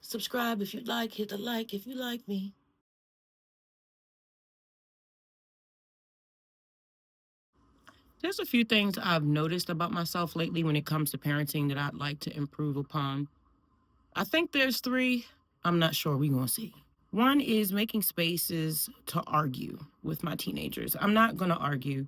Subscribe if you'd like. Hit the like if you like me. There's a few things I've noticed about myself lately when it comes to parenting that I'd like to improve upon. I think there's three. I'm not sure. We're going to see. One is making spaces to argue with my teenagers. I'm not going to argue.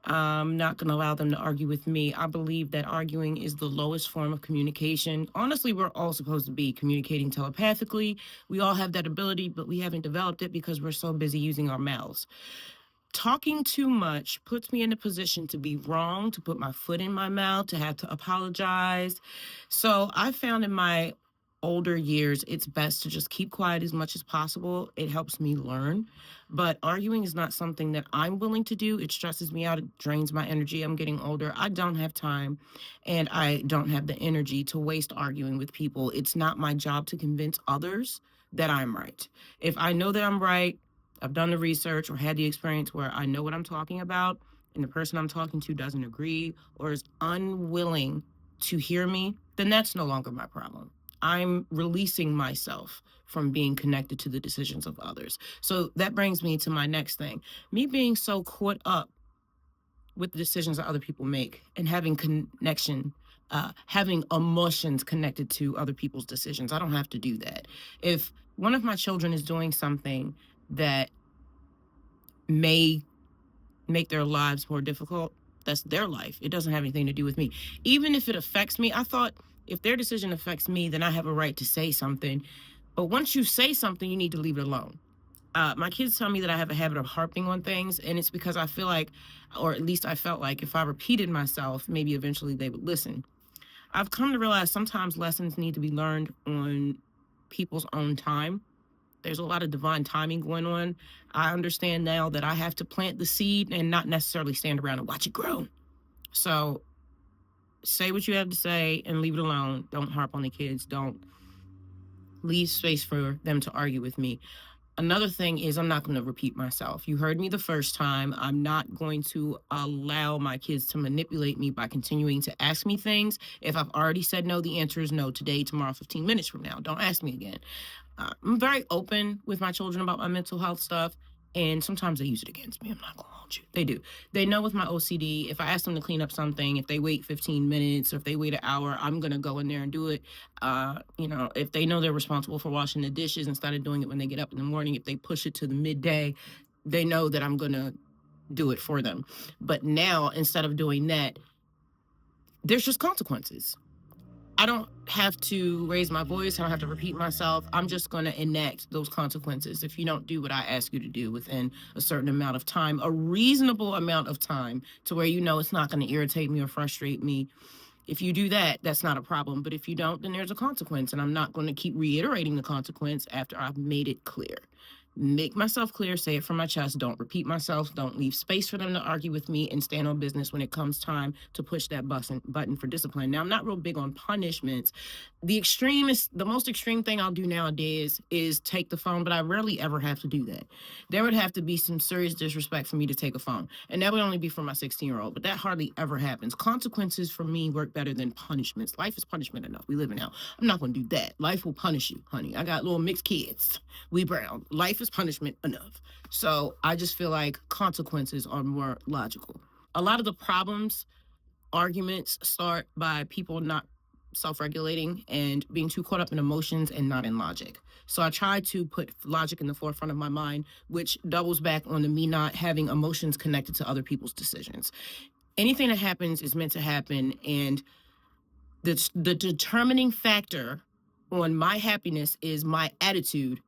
I'm not going to allow them to argue with me. I believe that arguing is the lowest form of communication. Honestly, we're all supposed to be communicating telepathically. We all have that ability, but we haven't developed it because we're so busy using our mouths. Talking too much puts me in a position to be wrong, to put my foot in my mouth, to have to apologize. So I found in my older years, it's best to just keep quiet as much as possible. It helps me learn. But arguing is not something that I'm willing to do. It stresses me out. It drains my energy. I'm getting older. I don't have time and I don't have the energy to waste arguing with people. It's not my job to convince others that I'm right. If I know that I'm right, I've done the research or had the experience where I know what I'm talking about and the person I'm talking to doesn't agree or is unwilling to hear me, then that's no longer my problem. I'm releasing myself from being connected to the decisions of others. So that brings me to my next thing. Me being so caught up with the decisions that other people make and having connection, having emotions connected to other people's decisions. I don't have to do that. If one of my children is doing something that may make their lives more difficult, that's their life. It doesn't have anything to do with me. Even if it affects me, I thought if their decision affects me, then I have a right to say something. But once you say something, you need to leave it alone. My kids tell me that I have a habit of harping on things, and it's because I feel like, or at least I felt like, if I repeated myself, maybe eventually they would listen. I've come to realize sometimes lessons need to be learned on people's own time. There's a lot of divine timing going on. I understand now that I have to plant the seed and not necessarily stand around and watch it grow. So say what you have to say and leave it alone. Don't harp on the kids. Don't leave space for them to argue with me. Another thing is I'm not going to repeat myself. You heard me the first time. I'm not going to allow my kids to manipulate me by continuing to ask me things. If I've already said no, the answer is no today, tomorrow, 15 minutes from now. Don't ask me again. I'm very open with my children about my mental health stuff, and sometimes they use it against me. I'm not going to hold you. They do. They know with my OCD, if I ask them to clean up something, if they wait 15 minutes or if they wait an hour, I'm going to go in there and do it. If they know they're responsible for washing the dishes instead of doing it when they get up in the morning, if they push it to the midday, they know that I'm going to do it for them. But now, instead of doing that, there's just consequences. I don't have to raise my voice. I don't have to repeat myself. I'm just going to enact those consequences if you don't do what I ask you to do within a certain amount of time, a reasonable amount of time to where you know it's not going to irritate me or frustrate me. If you do that, that's not a problem. But if you don't, then there's a consequence. And I'm not going to keep reiterating the consequence after I've made it clear. Make myself clear, say it from my chest, don't repeat myself, don't leave space for them to argue with me, and stand on business when it comes time to push that button for discipline. Now, I'm not real big on punishments. The most extreme thing I'll do nowadays is take the phone, but I rarely ever have to do that. There would have to be some serious disrespect for me to take a phone, and that would only be for my 16-year-old, but that hardly ever happens. Consequences for me work better than punishments. Life is punishment enough. We live in hell. I'm not going to do that. Life will punish you, honey. I got little mixed kids. We brown. Life is punishment enough. So I just feel like consequences are more logical. A lot of the problems, arguments start by people not self-regulating and being too caught up in emotions and not in logic. So I try to put logic in the forefront of my mind, which doubles back on the me not having emotions connected to other people's decisions. Anything that happens is meant to happen, and the determining factor on my happiness is my attitude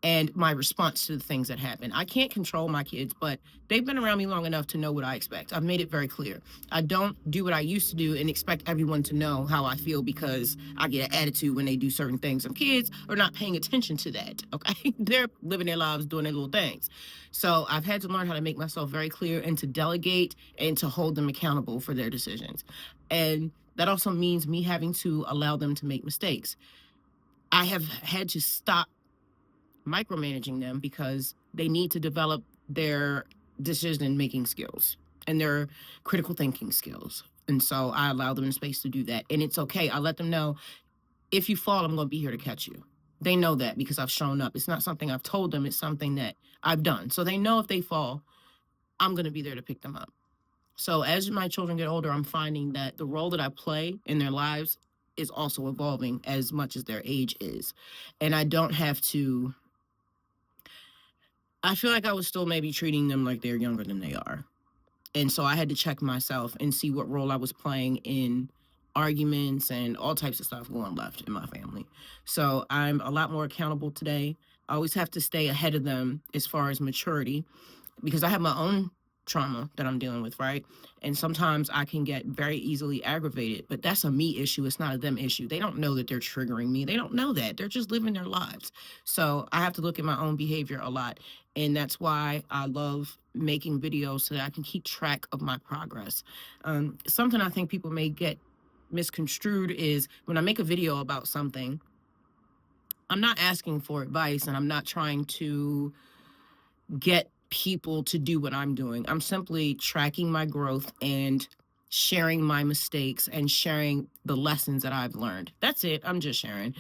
and my response to the things that happen. I can't control my kids, but they've been around me long enough to know what I expect. I've made it very clear. I don't do what I used to do and expect everyone to know how I feel because I get an attitude when they do certain things. Some kids are not paying attention to that, okay? They're living their lives, doing their little things. So I've had to learn how to make myself very clear and to delegate and to hold them accountable for their decisions. And that also means me having to allow them to make mistakes. I have had to stop micromanaging them because they need to develop their decision-making skills and their critical thinking skills. And so I allow them space to do that. And it's okay. I let them know, if you fall, I'm going to be here to catch you. they know that because I've shown up. It's not something I've told them. It's something that I've done. So they know if they fall, I'm going to be there to pick them up. So as my children get older, I'm finding that the role that I play in their lives is also evolving as much as their age is. And I don't have to, I feel like I was still maybe treating them like they're younger than they are. And so I had to check myself and see what role I was playing in arguments and all types of stuff going left in my family. So I'm a lot more accountable today. I always have to stay ahead of them as far as maturity because I have my own trauma that I'm dealing with, right? And sometimes I can get very easily aggravated, but that's a me issue. It's not a them issue. They don't know that they're triggering me. They don't know that. They're just living their lives. So I have to look at my own behavior a lot. And that's why I love making videos so that I can keep track of my progress. Something I think people may get misconstrued is when I make a video about something, I'm not asking for advice and I'm not trying to get people to do what I'm doing. I'm simply tracking my growth and sharing my mistakes and sharing the lessons that I've learned. That's it. I'm just sharing.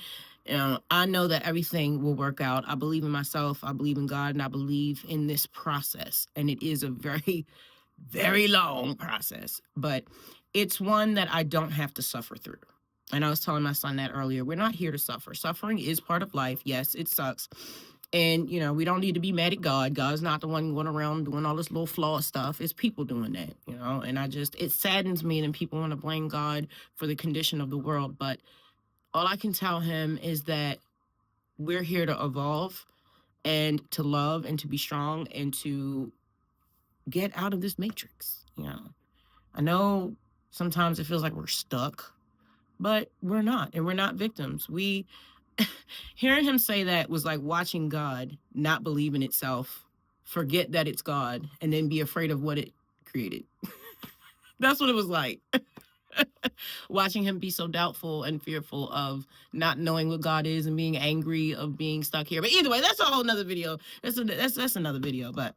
I know that everything will work out. I believe in myself. I believe in God, and I believe in this process. And it is a very, very long process, but it's one that I don't have to suffer through. And I was telling my son that earlier. We're not here to suffer. Suffering is part of life. Yes, it sucks. And, we don't need to be mad at God. God's not the one going around doing all this little flawed stuff. It's people doing that, and it saddens me that people want to blame God for the condition of the world. But all I can tell him is that we're here to evolve and to love and to be strong and to get out of this matrix. I know sometimes it feels like we're stuck, but we're not, and we're not victims. Hearing him say that was like watching God not believe in itself, forget that it's God, and then be afraid of what it created. That's what it was like. Watching him be so doubtful and fearful of not knowing what God is and being angry of being stuck here. But either way, that's a whole nother video. That's another video, but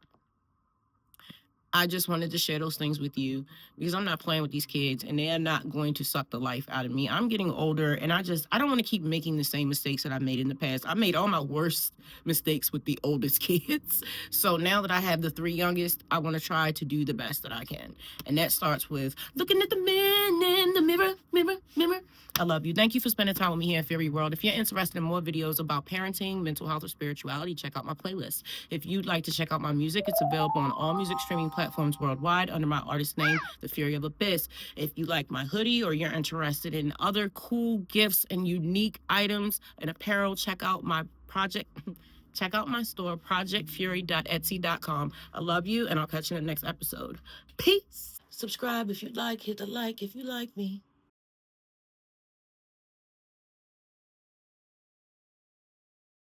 I just wanted to share those things with you because I'm not playing with these kids and they are not going to suck the life out of me. I'm getting older and I don't want to keep making the same mistakes that I made in the past. I made all my worst mistakes with the oldest kids. So now that I have the 3 youngest, I want to try to do the best that I can. And that starts with looking at the man in the mirror, mirror, mirror. I love you. Thank you for spending time with me here in Fury World. If you're interested in more videos about parenting, mental health, or spirituality, check out my playlist. If you'd like to check out my music, it's available on all music streaming platforms worldwide under my artist name, The Fury of Abyss. If you like my hoodie or you're interested in other cool gifts and unique items and apparel, check out my project. Check out my store, projectfury.etsy.com. I love you, and I'll catch you in the next episode. Peace. Subscribe if you'd like. Hit the like if you like me.